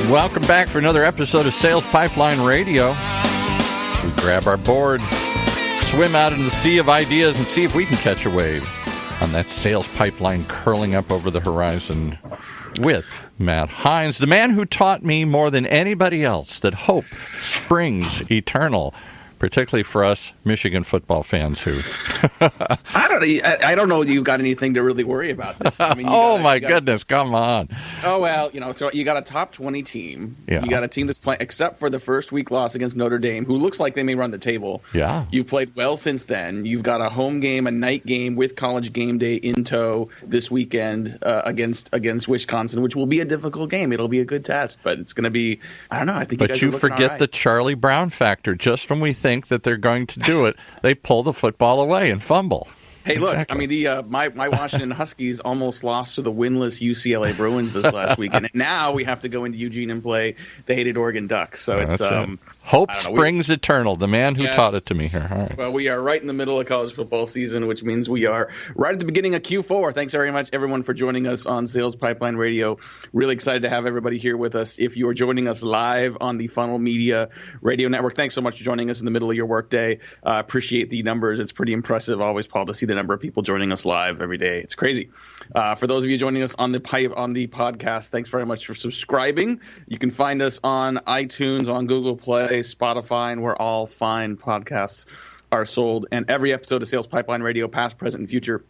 Welcome back for another episode of Sales Pipeline Radio. We grab our board, swim out into the sea of ideas, and see if we can catch a wave on that sales pipeline curling up over the horizon with Matt Hines, the man who taught me more than anybody else that hope springs eternal, particularly for us Michigan football fans who... I don't know you've got anything to really worry about this. I mean, goodness, come on. Oh, well, so you got a top 20 team. Yeah. You got a team that's playing, except for the first week loss against Notre Dame, who looks like they may run the table. Yeah. You've played well since then. You've got a home game, a night game with College game day in tow this weekend against Wisconsin, which will be a difficult game. It'll be a good test, but it's going to be, I don't know. I think but you forget the Charlie Brown factor. Just when we think that they're going to do it, they pull the football away and fumble. Hey, look, Exactly. I mean, my Washington Huskies almost lost to the winless UCLA Bruins this last weekend. And now we have to go into Eugene and play the hated Oregon Ducks. So it's hope springs eternal. The man who taught it to me here. All right. Well, we are right in the middle of college football season, which means we are right at the beginning of Q4. Thanks very much, everyone, for joining us on Sales Pipeline Radio. Really excited to have everybody here with us. If you are joining us live on the Funnel Media Radio Network, thanks so much for joining us in the middle of your workday. Appreciate the numbers. It's pretty impressive always, Paul, to see the number of people joining us live every day. It's crazy. For those of you joining us on the podcast, thanks very much for subscribing. You can find us on iTunes, on Google Play, Spotify, and where all fine podcasts are sold. And every episode of Sales Pipeline Radio, past, present, and future,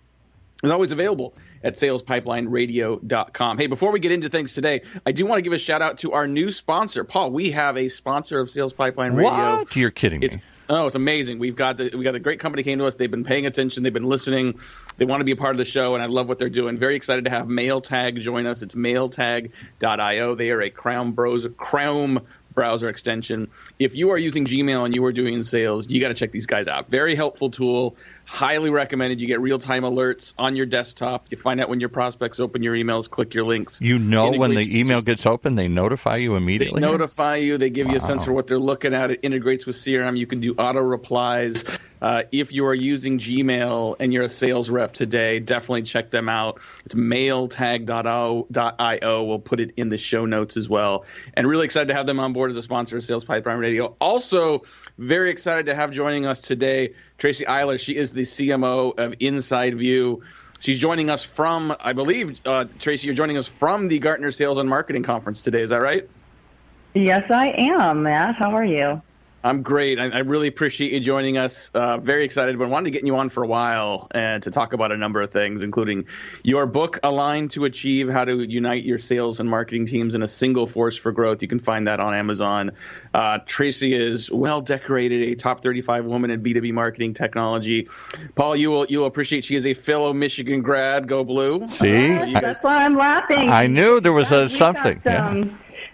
is always available at salespipelineradio.com. Hey, before we get into things today, I do want to give a shout out to our new sponsor. Paul, we have a sponsor of Sales Pipeline Radio. What? You're kidding me. Oh, it's amazing. We got a great company came to us. They've been paying attention. They've been listening. They want to be a part of the show, and I love what they're doing. Very excited to have MailTag join us. It's mailtag.io. They are a Chrome browser extension. If you are using Gmail and you are doing sales, you got to check these guys out. Very helpful tool. Highly recommended. You get real-time alerts on your desktop. You find out when your prospects open your emails, click your links. You know when the email gets open, they notify you immediately? They notify you. They give you a sense for what they're looking at. It integrates with CRM. You can do auto-replies. If you are using Gmail and you're a sales rep today, definitely check them out. It's mailtag.io. We'll put it in the show notes as well. And really excited to have them on board as a sponsor of Sales Pipeline Radio. Also, very excited to have joining us today Tracy Eiler. She is the CMO of Inside View. She's joining us from, I believe, Tracy, you're joining us from the Gartner Sales and Marketing Conference today. Is that right? Yes, I am, Matt. How are you? I'm great. I really appreciate you joining us. Very excited, but wanted to get you on for a while and to talk about a number of things, including your book, Aligned to Achieve, How to Unite Your Sales and Marketing Teams in a Single Force for Growth. You can find that on Amazon. Tracy is well decorated, a top 35 woman in B2B marketing technology. Paul, you'll appreciate she is a fellow Michigan grad. Go Blue. See? That's why I'm laughing. I knew there was something.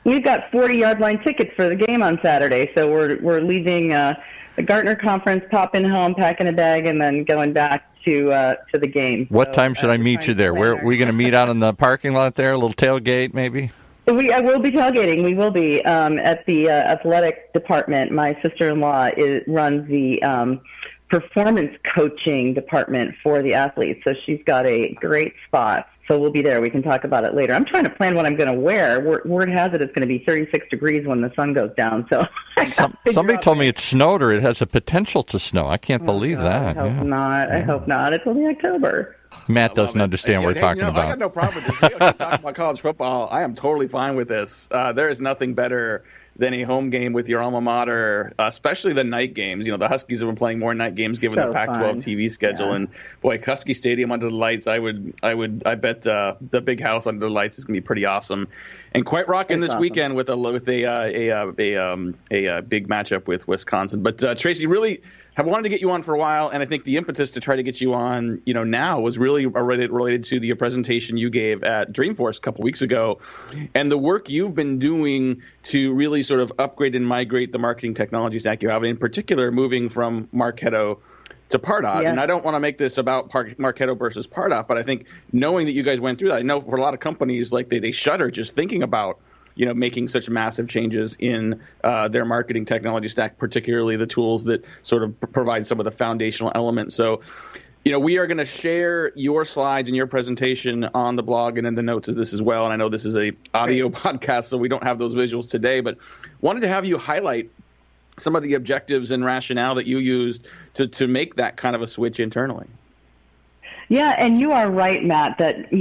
We've got 40-yard line tickets for the game on Saturday, so we're leaving the Gartner conference, popping home, packing a bag, and then going back to the game. What time should I meet you there? Where are we going to meet out in the parking lot there? A little tailgate, maybe? I will be tailgating. We will be at the athletic department. My sister-in-law runs the performance coaching department for the athletes, so she's got a great spot. So we'll be there. We can talk about it later. I'm trying to plan what I'm going to wear. Word has it it's going to be 36 degrees when the sun goes down. So somebody told me it snowed or it has a potential to snow. I can't believe that. I hope not. I hope not. It's only October. Matt doesn't understand what we're talking about. I got no problem with this. Talking about college football, I am totally fine with this. There is nothing better than a home game with your alma mater, especially the night games. The Huskies have been playing more night games given the Pac-12 TV schedule. Yeah. And boy, Husky Stadium under the lights, I bet the big house under the lights is going to be pretty awesome. And quite rocking this weekend with a big matchup with Wisconsin. But Tracy, really have wanted to get you on for a while, and I think the impetus to try to get you on, now was really related to the presentation you gave at Dreamforce a couple weeks ago, and the work you've been doing to really sort of upgrade and migrate the marketing technology stack you have, and in particular moving from Marketo to Pardot. Yeah. And I don't want to make this about Marketo versus Pardot, but I think knowing that you guys went through that, I know for a lot of companies, like they shudder just thinking about making such massive changes in their marketing technology stack, particularly the tools that sort of provide some of the foundational elements. So We are going to share your slides and your presentation on the blog and in the notes of this as well. And I know this is a audio podcast, so we don't have those visuals today, but wanted to have you highlight some of the objectives and rationale that you used to make that kind of a switch internally. Yeah, and you are right, Matt, that,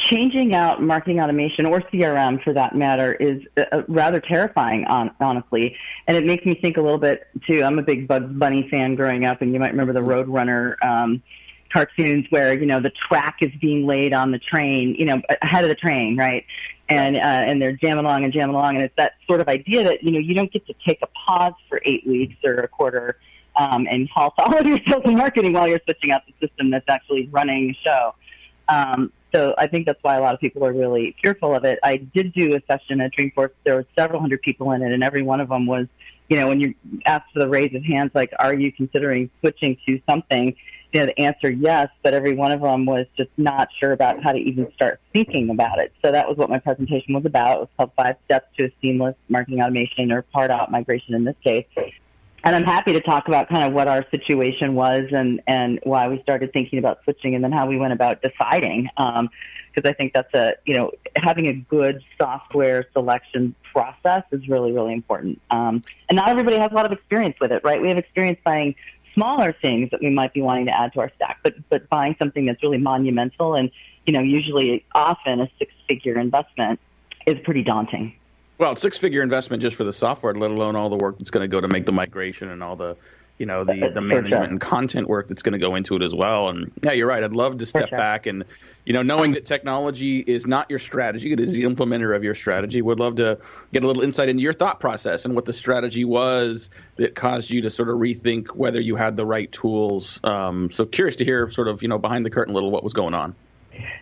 changing out marketing automation or CRM for that matter is rather terrifying, honestly. And it makes me think a little bit, too. I'm a big Bugs Bunny fan growing up, and you might remember the Roadrunner cartoons where, the track is being laid on the train, ahead of the train, right? And they're jamming along, and it's that sort of idea that, you don't get to take a pause for 8 weeks or a quarter and halt all of your sales and marketing while you're switching out the system that's actually running the show. So I think that's why a lot of people are really fearful of it. I did do a session at Dreamforce. There were several hundred people in it, and every one of them was, when you asked for the raise of hands, like, are you considering switching to something? The answer, yes, but every one of them was just not sure about how to even start thinking about it. So that was what my presentation was about. It was called 5 Steps to a Seamless Marketing Automation, or part-out migration in this case. And I'm happy to talk about kind of what our situation was and why we started thinking about switching, and then how we went about deciding. Because I think that's having a good software selection process is really, really important. And not everybody has a lot of experience with it, right? We have experience buying smaller things that we might be wanting to add to our stack, but buying something that's really monumental and, usually often a 6-figure investment is pretty daunting. Well, 6-figure investment just for the software, let alone all the work that's going to go to make the migration and all the, the management and content work that's going to go into it as well. And yeah, you're right. I'd love to step back and, knowing that technology is not your strategy, it is the implementer of your strategy. Would love to get a little insight into your thought process and what the strategy was that caused you to sort of rethink whether you had the right tools. So curious to hear sort of, behind the curtain a little what was going on.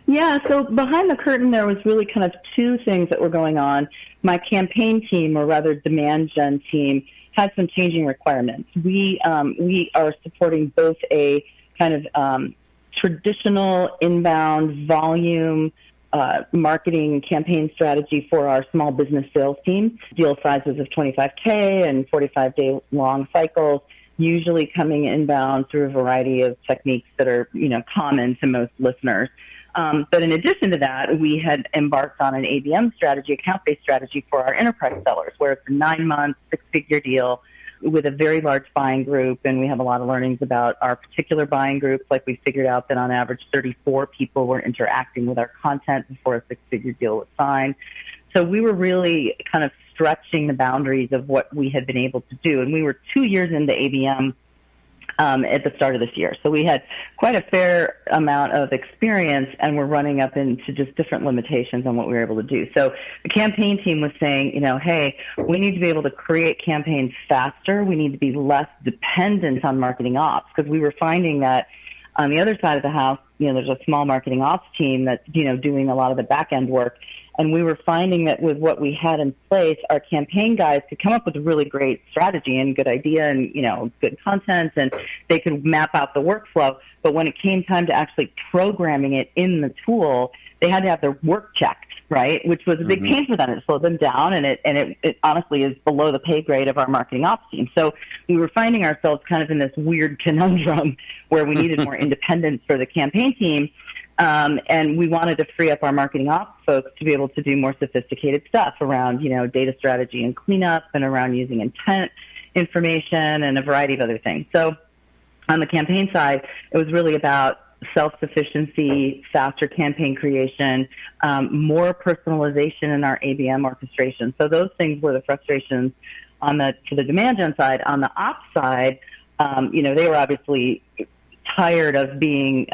Yeah, so behind the curtain, there was really kind of 2 things that were going on. My campaign team, or rather demand gen team, had some changing requirements. We are supporting both a kind of traditional inbound volume marketing campaign strategy for our small business sales team, deal sizes of $25K and 45-day long cycles, usually coming inbound through a variety of techniques that are, common to most listeners. But in addition to that, we had embarked on an ABM strategy, account-based strategy for our enterprise sellers, where it's a 9-month, 6-figure deal with a very large buying group. And we have a lot of learnings about our particular buying groups. Like, we figured out that on average 34 people were interacting with our content before a 6-figure deal was signed. So we were really kind of stretching the boundaries of what we had been able to do. And we were 2 years into ABM at the start of this year. So we had quite a fair amount of experience, and we're running up into just different limitations on what we were able to do. So the campaign team was saying, hey, we need to be able to create campaigns faster. We need to be less dependent on marketing ops, because we were finding that on the other side of the house, there's a small marketing ops team that's, doing a lot of the back end work. And we were finding that with what we had in place, our campaign guys could come up with a really great strategy and good idea and, good content, and they could map out the workflow. But when it came time to actually programming it in the tool, they had to have their work checked, right? Which was a big pain for them. It slowed them down, and it honestly is below the pay grade of our marketing ops team. So we were finding ourselves kind of in this weird conundrum where we needed more independence for the campaign team. And we wanted to free up our marketing ops folks to be able to do more sophisticated stuff around, data strategy and cleanup, and around using intent information and a variety of other things. So on the campaign side, it was really about self-sufficiency, faster campaign creation, more personalization in our ABM orchestration. So those things were the frustrations for the demand gen side. On the ops side, they were obviously tired of being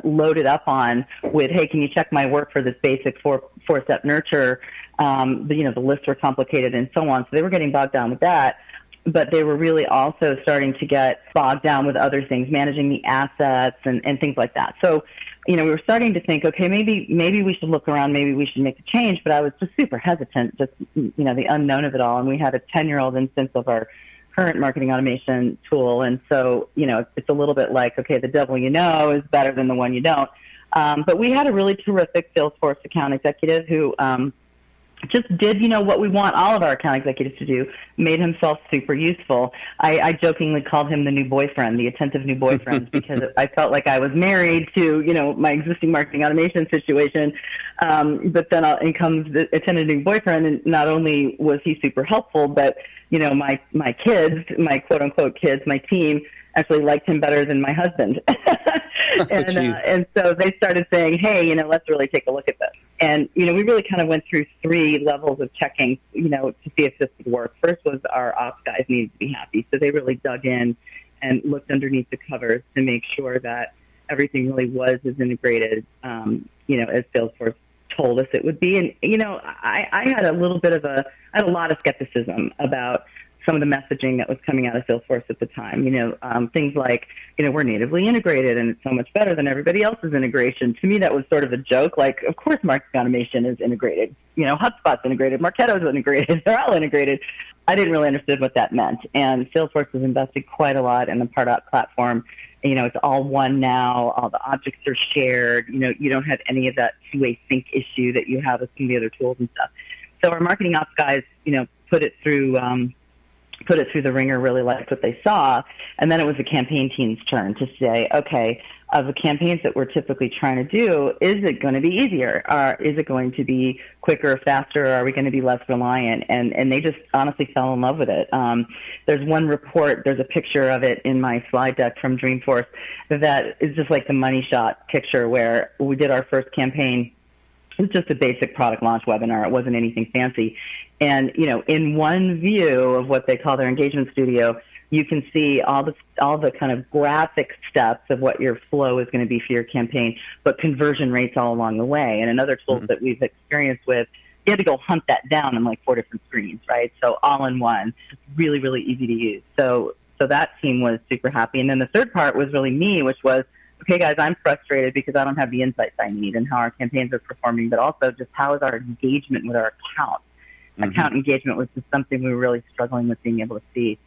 loaded up on with, hey, can you check my work for this basic four-step nurture? The lists were complicated and so on. So they were getting bogged down with that. But they were really also starting to get bogged down with other things, managing the assets and things like that. So, we were starting to think, okay, maybe we should look around, maybe we should make a change. But I was just super hesitant, just, the unknown of it all. And we had a 10-year-old instance of our current marketing automation tool. And so, it's a little bit like, okay, the devil you know is better than the one you don't. But we had a really terrific Salesforce account executive who just did, what we want all of our account executives to do, made himself super useful. I jokingly called him the new boyfriend, the attentive new boyfriend, because I felt like I was married to, my existing marketing automation situation. But then in comes the attentive new boyfriend, and not only was he super helpful, but, my kids, my quote unquote kids, my team, actually liked him better than my husband. And so they started saying, hey, let's really take a look at this. And, we really kind of went through 3 levels of checking, to see if this would work. First was our ops guys needed to be happy. So they really dug in and looked underneath the covers to make sure that everything really was as integrated, as Salesforce told us it would be. And, I had a lot of skepticism about some of the messaging that was coming out of Salesforce at the time. Things like, we're natively integrated and it's so much better than everybody else's integration. To me, that was sort of a joke. Like, of course, marketing automation is integrated. HubSpot's integrated, Marketo's integrated. They're all integrated. I didn't really understand what that meant. And Salesforce has invested quite a lot in the Pardot platform. It's all one now. All the objects are shared. You don't have any of that two-way sync issue that you have with some of the other tools and stuff. So our marketing ops guys, put it through the ringer, really liked what they saw. And then it was the campaign team's turn to say, okay, of the campaigns that we're typically trying to do, is it going to be easier? Is it going to be quicker, faster? Or are we going to be less reliant? And they just honestly fell in love with it. There's one report, there's a picture of it in my slide deck from Dreamforce that is just like the money shot picture where we did our first campaign. It was just a basic product launch webinar. It wasn't anything fancy. And, in one view of what they call their engagement studio, you can see all the kind of graphic steps of what your flow is going to be for your campaign, but conversion rates all along the way. And in other tools that we've experienced with, you had to go hunt that down on like 4 different screens, right? So all in one, really, really easy to use. So that team was super happy. And then the third part was really me, which was, okay, guys, I'm frustrated because I don't have the insights I need and how our campaigns are performing, but also just how is our engagement with our account. Account engagement was just something we were really struggling with being able to see.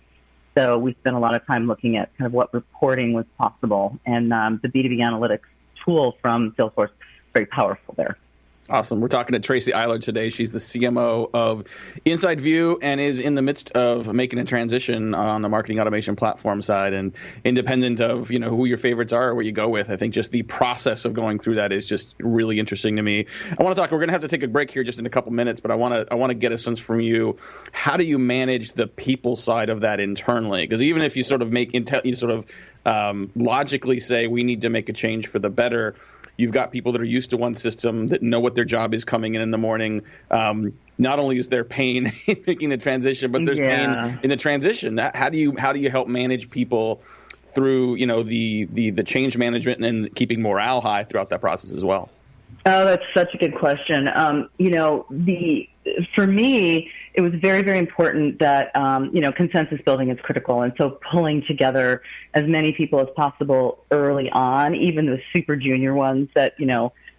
So we spent a lot of time looking at kind of what reporting was possible. And the B2B analytics tool from Salesforce, very powerful there. Awesome. We're talking to Tracy Eiler today. She's the CMO of Inside View and is in the midst of making a transition on the marketing automation platform side. And independent of, who your favorites are or what you go with, I think just the process of going through that is just really interesting to me. I want to talk, we're going to have to take a break here just in a couple minutes, but I want to get a sense from you. How do you manage the people side of that internally? Because even if you sort of logically say we need to make a change for the better, you've got people that are used to one system that know what their job is coming in the morning. Not only is there pain in making the transition, but there's pain in the transition. How do you help manage people through the change management and keeping morale high throughout that process as well? Oh, that's such a good question. For me, it was very, very important that, consensus building is critical. And so pulling together as many people as possible early on, even the super junior ones that,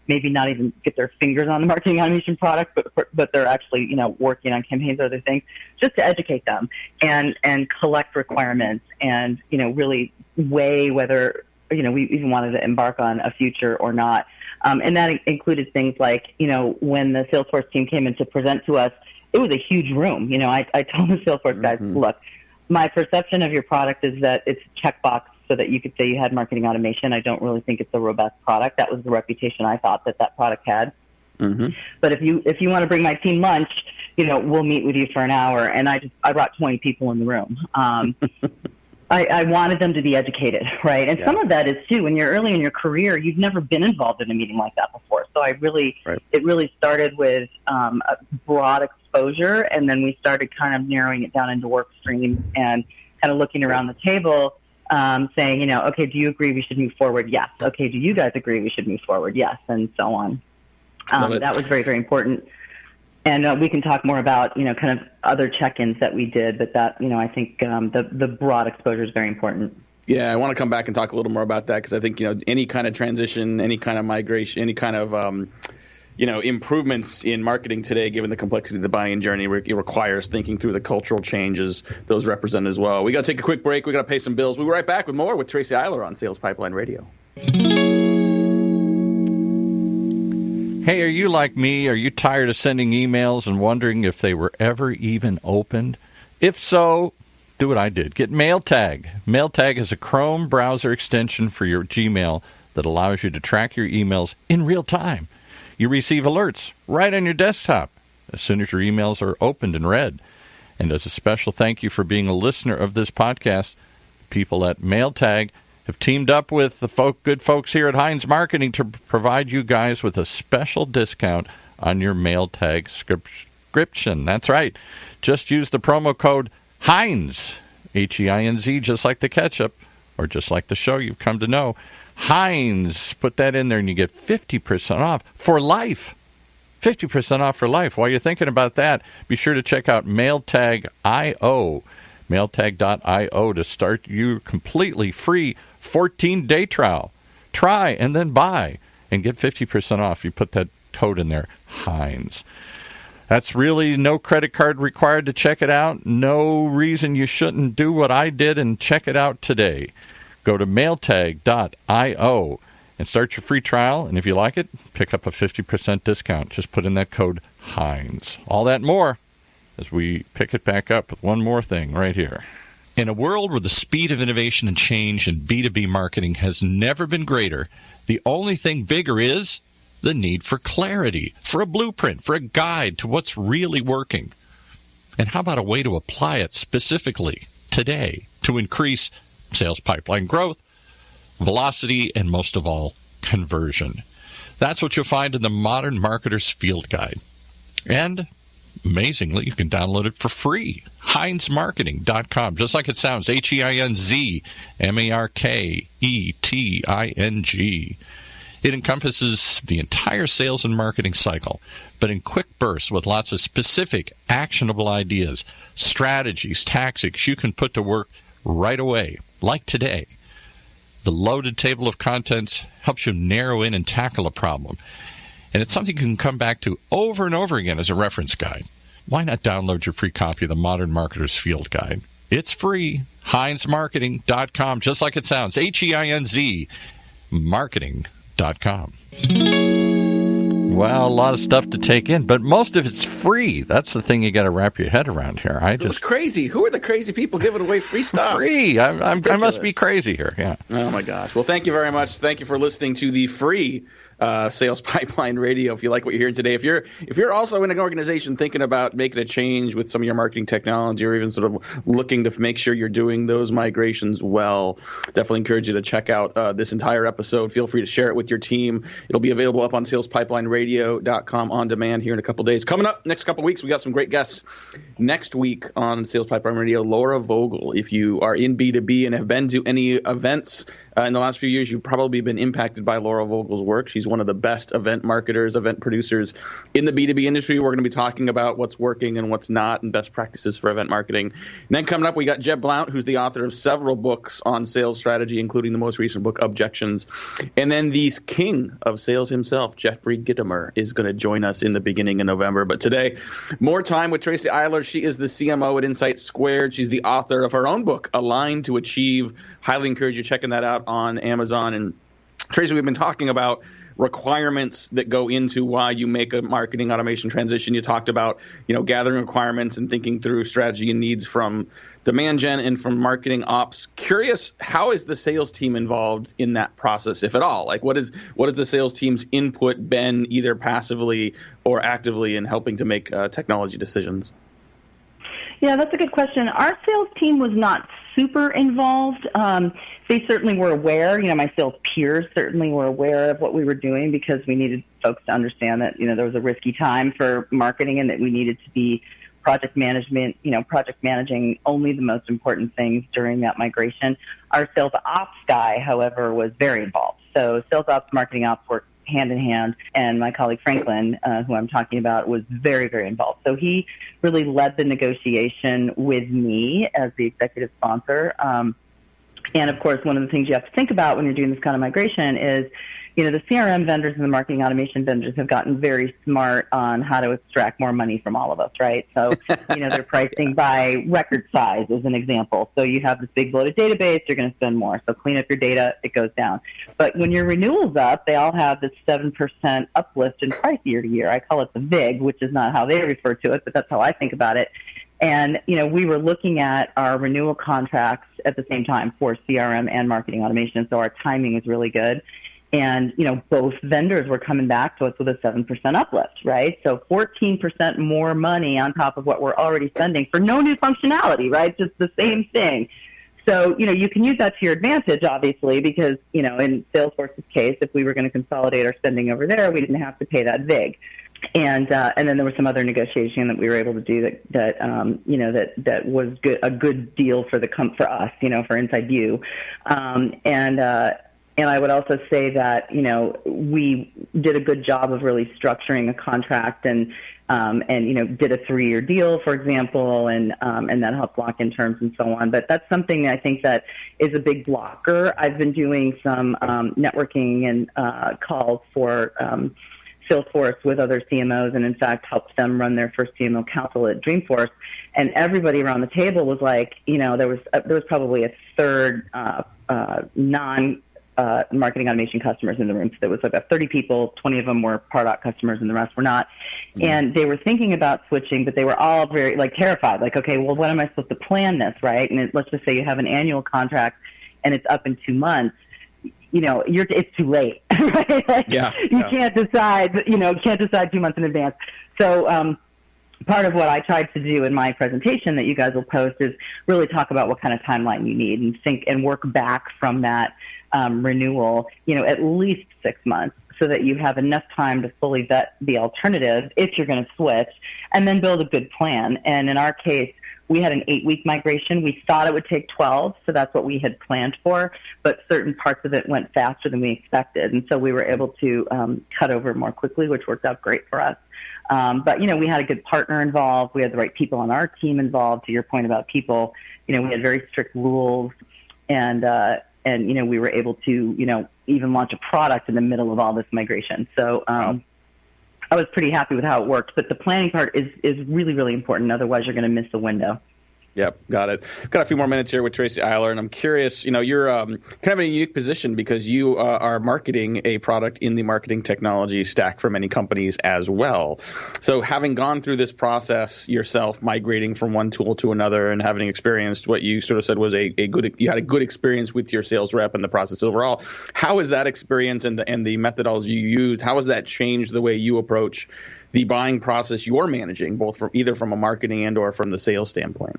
maybe not even get their fingers on the marketing automation product, but they're actually, working on campaigns or other things, just to educate them and collect requirements and, really weigh whether, we even wanted to embark on a future or not. And that included things like, when the Salesforce team came in to present to us, it was a huge room. I told the Salesforce guys, look, my perception of your product is that it's a checkbox so that you could say you had marketing automation. I don't really think it's a robust product. That was the reputation I thought that product had. But if you want to bring my team lunch, we'll meet with you for an hour. And I brought 20 people in the room. I wanted them to be educated, right? And some of that is, too, when you're early in your career, you've never been involved in a meeting like that before. So it really started with a broad exposure, and then we started kind of narrowing it down into work streams and kind of looking around the table, saying, okay, do you agree we should move forward? Yes. Okay, do you guys agree we should move forward? Yes, and so on. That was very, very important. And we can talk more about, kind of other check-ins that we did, but that, I think the broad exposure is very important. Yeah, I want to come back and talk a little more about that because I think, any kind of transition, any kind of migration, any kind of, improvements in marketing today, given the complexity of the buying journey, it requires thinking through the cultural changes those represent as well. We got to take a quick break. We got to pay some bills. We'll be right back with more with Tracy Eiler on Sales Pipeline Radio. Hey, are you like me? Are you tired of sending emails and wondering if they were ever even opened? If so, do what I did. Get MailTag. MailTag is a Chrome browser extension for your Gmail that allows you to track your emails in real time. You receive alerts right on your desktop as soon as your emails are opened and read. And as a special thank you for being a listener of this podcast, people at MailTag have teamed up with the good folks here at Heinz Marketing to provide you guys with a special discount on your MailTag subscription. That's right. Just use the promo code Heinz, H-E-I-N-Z, just like the ketchup, or just like the show you've come to know. Heinz, put that in there and you get 50% off for life. 50% off for life. While you're thinking about that, be sure to check out MailTag.io, MailTag.io, to start your completely free 14-day trial. Try and then buy and get 50% off. You put that code in there, Heinz. That's really no credit card required to check it out. No reason you shouldn't do what I did and check it out today. Go to MailTag.io and start your free trial. And if you like it, pick up a 50% discount. Just put in that code Heinz. All that and more as we pick it back up with one more thing right here. In a world where the speed of innovation and change in B2B marketing has never been greater, the only thing bigger is the need for clarity, for a blueprint, for a guide to what's really working. And how about a way to apply it specifically today to increase sales pipeline growth, velocity, and most of all, conversion? That's what you'll find in the Modern Marketer's Field Guide. And amazingly, you can download it for free. HeinzMarketing.com, just like it sounds, HeinzMarketing. It encompasses the entire sales and marketing cycle, but in quick bursts with lots of specific, actionable ideas, strategies, tactics you can put to work right away, like today. The loaded table of contents helps you narrow in and tackle a problem. And it's something you can come back to over and over again as a reference guide. Why not download your free copy of the Modern Marketer's Field Guide? It's free. HeinzMarketing.com, just like it sounds. HEINZ, marketing.com. Well, a lot of stuff to take in, but most of it's free. That's the thing you got to wrap your head around here. It's crazy. Who are the crazy people giving away free stuff? Free. I must be crazy here. Yeah. Oh my gosh. Well, thank you very much. Thank you for listening to the free Sales Pipeline Radio. If you like what you're hearing today, if you're also in an organization thinking about making a change with some of your marketing technology, or even sort of looking to make sure you're doing those migrations well, definitely encourage you to check out this entire episode. Feel free to share it with your team. It'll be available up on SalesPipelineRadio.com on demand here in a couple days. Coming up next couple weeks, we got some great guests. Next week on Sales Pipeline Radio, Laura Vogel. If you are in B2B and have been to any events in the last few years, you've probably been impacted by Laura Vogel's work. She's one of the best event marketers, event producers in the B2B industry. We're going to be talking about what's working and what's not and best practices for event marketing. And then coming up, we got Jeb Blount, who's the author of several books on sales strategy, including the most recent book, Objections. And then the king of sales himself, Jeffrey Gitomer, is going to join us in the beginning of November. But today, more time with Tracy Eiler. She is the CMO at Insight Squared. She's the author of her own book, Aligned to Achieve. Highly encourage you checking that out on Amazon. And Tracy, we've been talking about requirements that go into why you make a marketing automation transition. You talked about, gathering requirements and thinking through strategy and needs from demand gen and from marketing ops. Curious, how is the sales team involved in that process, if at all? Like, what is the sales team's input been, either passively or actively, in helping to make technology decisions? Yeah, that's a good question. Our sales team was not super involved. They certainly were aware. My sales peers certainly were aware of what we were doing, because we needed folks to understand that, there was a risky time for marketing and that we needed to be project managing only the most important things during that migration. Our sales ops guy, however, was very involved. So sales ops, marketing ops worked hand in hand, and my colleague Franklin, who I'm talking about, was very, very involved. So he really led the negotiation with me as the executive sponsor. And of course, one of the things you have to think about when you're doing this kind of migration is, the CRM vendors and the marketing automation vendors have gotten very smart on how to extract more money from all of us, right? So, they're pricing by record size as an example. So you have this big bloated database, you're going to spend more. So clean up your data, it goes down. But when your renewal's up, they all have this 7% uplift in price year to year. I call it the VIG, which is not how they refer to it, but that's how I think about it. And, we were looking at our renewal contracts at the same time for CRM and marketing automation. So our timing is really good. And, both vendors were coming back to us with a 7% uplift, right? So 14% more money on top of what we're already spending for no new functionality, right? Just the same thing. So, you can use that to your advantage, obviously, because, in Salesforce's case, if we were going to consolidate our spending over there, we didn't have to pay that VIG. And then there was some other negotiation that we were able to do that was a good deal for for us, for Inside View. And I would also say that, we did a good job of really structuring a contract and did a 3-year deal, for example, and that helped lock in terms and so on. But that's something I think that is a big blocker. I've been doing some networking and calls for Salesforce with other CMOs, and in fact helped them run their first CMO council at Dreamforce. And everybody around the table was like, there was probably a third marketing automation customers in the room. So there was about 30 people, 20 of them were Pardot customers and the rest were not. Mm-hmm. And they were thinking about switching, but they were all very terrified. Like, okay, well, what am I supposed to plan this, right? And let's just say you have an annual contract and it's up in 2 months. It's too late, right? You can't decide, can't decide 2 months in advance. So, part of what I tried to do in my presentation that you guys will post is really talk about what kind of timeline you need and think and work back from that renewal, at least 6 months so that you have enough time to fully vet the alternative if you're going to switch and then build a good plan. And in our case, we had an 8-week migration. We thought it would take 12, so that's what we had planned for, but certain parts of it went faster than we expected. And so we were able to cut over more quickly, which worked out great for us. But, we had a good partner involved. We had the right people on our team involved. To your point about people, we had very strict rules and we were able to, even launch a product in the middle of all this migration. So I was pretty happy with how it worked. But the planning part is really, really important. Otherwise, you're going to miss the window. Yep, got it. Got a few more minutes here with Tracy Eiler, and I'm curious, you're kind of in a unique position because you are marketing a product in the marketing technology stack for many companies as well. So having gone through this process yourself, migrating from one tool to another and having experienced what you sort of said was you had a good experience with your sales rep and the process overall, how has that experience and the methodology you use, how has that changed the way you approach the buying process you're managing, both from either from a marketing and or from the sales standpoint?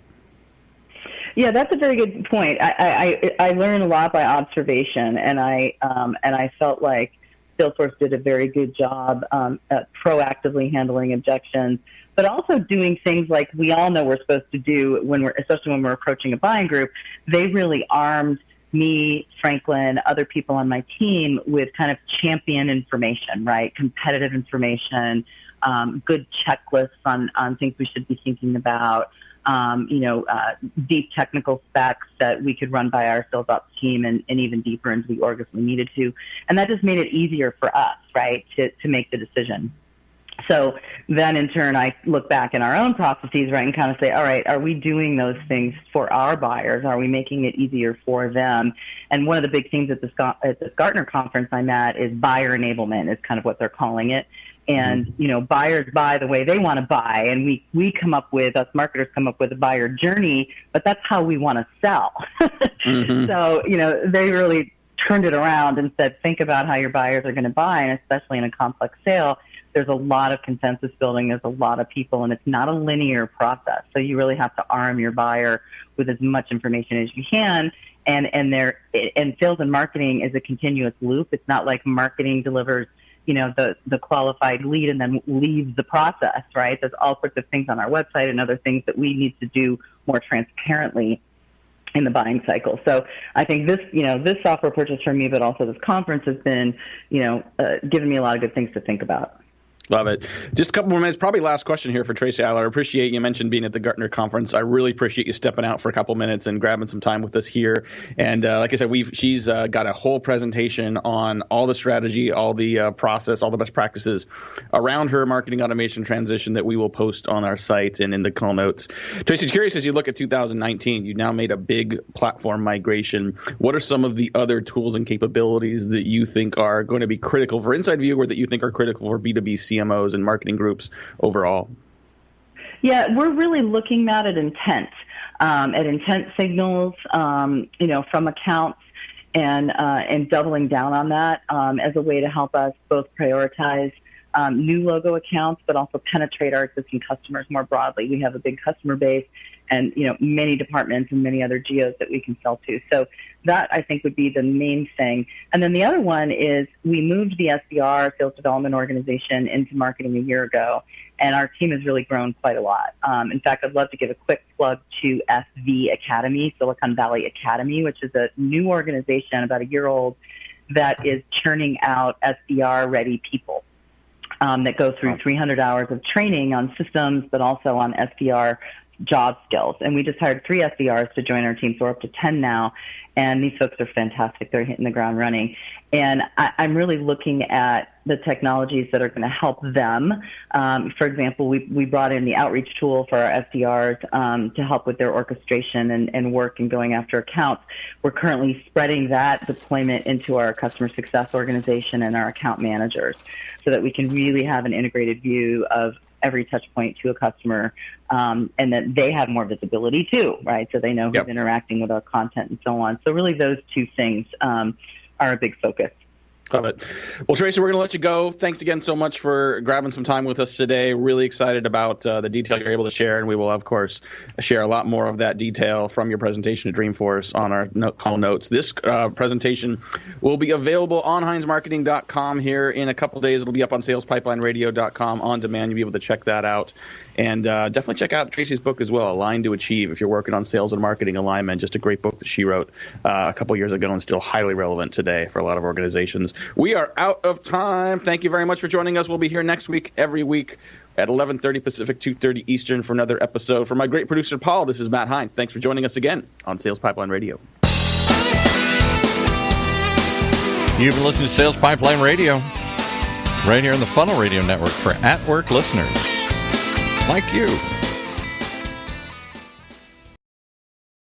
Yeah, that's a very good point. I learned a lot by observation, and I felt like Salesforce did a very good job at proactively handling objections, but also doing things like we all know we're supposed to do especially when we're approaching a buying group. They really armed me, Franklin, other people on my team with kind of champion information, right? Competitive information, good checklists on things we should be thinking about. Deep technical specs that we could run by our sales ops team and even deeper into the org if we needed to. And that just made it easier for us, right, to make the decision. So then in turn, I look back in our own processes, right, and kind of say, all right, are we doing those things for our buyers? Are we making it easier for them? And one of the big things at this Gartner conference I'm at is buyer enablement is kind of what they're calling it. And, buyers buy the way they want to buy. And us marketers come up with a buyer journey, but that's how we want to sell. Mm-hmm. So, they really turned it around and said, think about how your buyers are going to buy. And especially in a complex sale, there's a lot of consensus building. There's a lot of people, and it's not a linear process. So you really have to arm your buyer with as much information as you can. And sales and marketing is a continuous loop. It's not like marketing delivers the qualified lead and then leaves the process, right? There's all sorts of things on our website and other things that we need to do more transparently in the buying cycle. So I think this software purchase for me, but also this conference has been, given me a lot of good things to think about. Love it. Just a couple more minutes. Probably last question here for Tracy Eiler. I appreciate you mentioned being at the Gartner conference. I really appreciate you stepping out for a couple minutes and grabbing some time with us here. And like I said, she's got a whole presentation on all the strategy, all the process, all the best practices around her marketing automation transition that we will post on our site and in the call notes. Tracy, curious, as you look at 2019, you now made a big platform migration. What are some of the other tools and capabilities that you think are going to be critical for Inside View, or that you think are critical for B2B CMOs and marketing groups overall? Yeah, we're really looking at intent signals, from accounts, and doubling down on that as a way to help us both prioritize new logo accounts, but also penetrate our existing customers more broadly. We have a big customer base, and many departments and many other geos that we can sell to. So that, I think, would be the main thing. And then the other one is we moved the SDR, sales development organization, into marketing a year ago, and our team has really grown quite a lot. In fact, I'd love to give a quick plug to SV Academy, Silicon Valley Academy, which is a new organization, about a year old, that is churning out SDR-ready people that go through 300 hours of training on systems, but also on SDR job skills. And we just hired 3 SDRs to join our team, so we're up to 10 now. And these folks are fantastic. They're hitting the ground running. And I'm really looking at the technologies that are going to help them. For example, we brought in the outreach tool for our SDRs to help with their orchestration and work and going after accounts. We're currently spreading that deployment into our customer success organization and our account managers so that we can really have an integrated view of every touch point to a customer, and that they have more visibility too, right? So they know who's interacting with our content and so on. So really those two things are a big focus. Love it. Well, Tracy, we're going to let you go. Thanks again so much for grabbing some time with us today. Really excited about the detail you're able to share, and we will, of course, share a lot more of that detail from your presentation at Dreamforce on our call notes. This presentation will be available on HeinzMarketing.com here in a couple days. It'll be up on SalesPipelineRadio.com on demand. You'll be able to check that out. And definitely check out Tracy's book as well, Align to Achieve, if you're working on sales and marketing alignment. Just a great book that she wrote a couple years ago and still highly relevant today for a lot of organizations. We are out of time. Thank you very much for joining us. We'll be here next week, every week at 11:30 Pacific, 2:30 Eastern for another episode. For my great producer, Paul, this is Matt Heinz. Thanks for joining us again on Sales Pipeline Radio. You've been listening to Sales Pipeline Radio, right here on the Funnel Radio Network for at-work listeners like you.